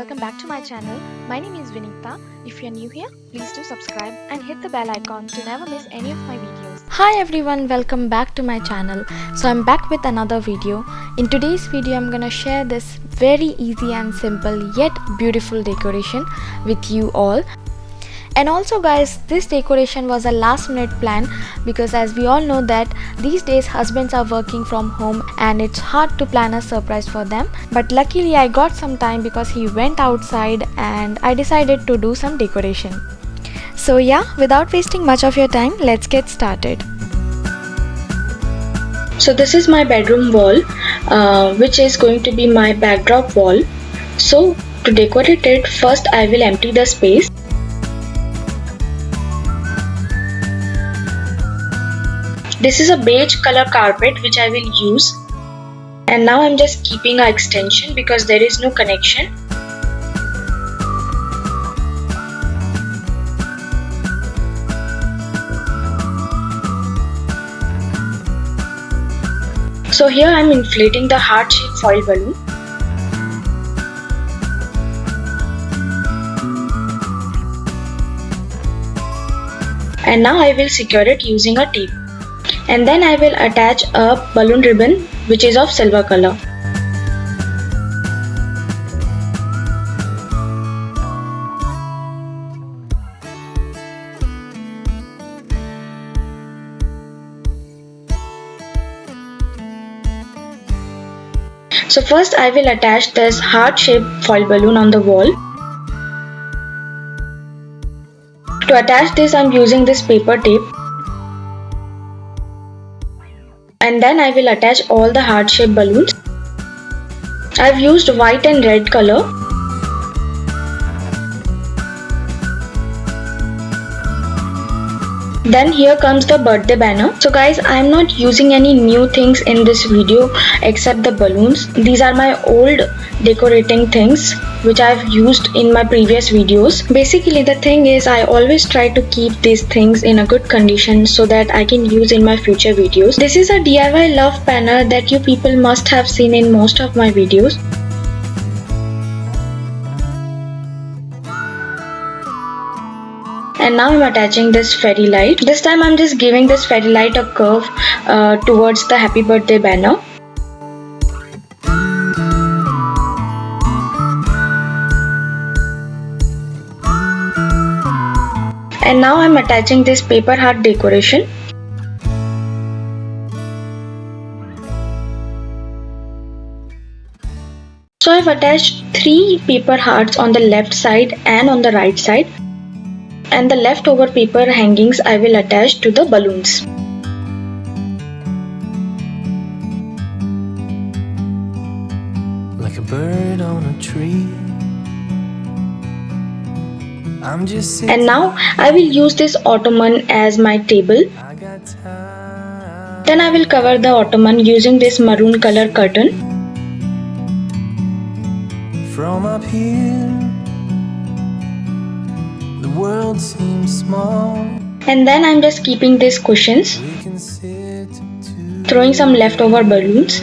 welcome back to my channel. My name is Vinita. If you're new here, please do subscribe and hit the bell icon to never miss any of my videos. Hi everyone, welcome back to my channel. So I'm back with another video. In today's video, I'm gonna share this very easy and simple yet beautiful decoration with you all. And also guys, this decoration was a last minute plan because as we all know that these days husbands are working from home and it's hard to plan a surprise for them. But luckily I got some time because he went outside and I decided to do some decoration. So yeah, without wasting much of your time, let's get started. So this is my bedroom wall, which is going to be my backdrop wall. So to decorate it, first I will empty the space. This is a beige color carpet which I will use, and now I'm just keeping an extension because there is no connection. So here I'm inflating the heart-shaped foil balloon. And now I will secure it using a tape. And then I will attach a balloon ribbon which is of silver color. So first I will attach this heart-shaped foil balloon on the wall. To attach this, I'm using this paper tape. And then I will attach all the heart-shaped balloons. I've used white and red color. Then here comes the birthday banner. So guys, I'm not using any new things in this video except the balloons. These are my old decorating things which I've used in my previous videos. Basically the thing is I always try to keep these things in a good condition so that I can use in my future videos. This is a DIY love banner that you people must have seen in most of my videos. And now I'm attaching this fairy light. This time I'm just giving this fairy light a curve towards the happy birthday banner. And now I'm attaching this paper heart decoration. So I've attached 3 paper hearts on the left side and on the right side. And the leftover paper hangings I will attach to the balloons. Like a bird on a tree. And now I will use this ottoman as my table. Then I will cover the ottoman using this maroon color curtain. From up here, the world seems small. And then I'm just keeping these cushions, throwing some leftover balloons.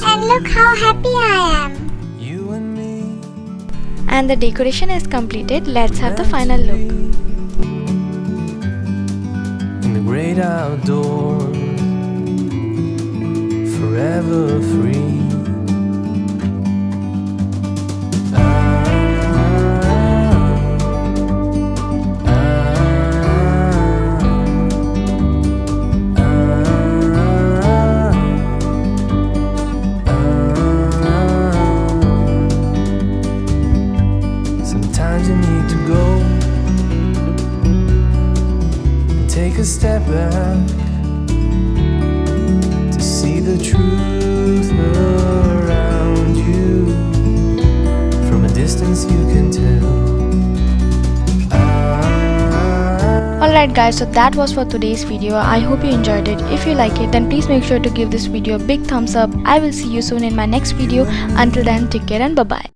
And look how happy I am. And the decoration is completed. Let's have the final look. In the great outdoors, forever free. Sometimes you need to go and take a step back to see the truth around you. From a distance you can tell. Alright guys, so that was for today's video. I hope you enjoyed it. If you like it, then please make sure to give this video a big thumbs up. I will see you soon in my next video. Until then, take care and bye bye.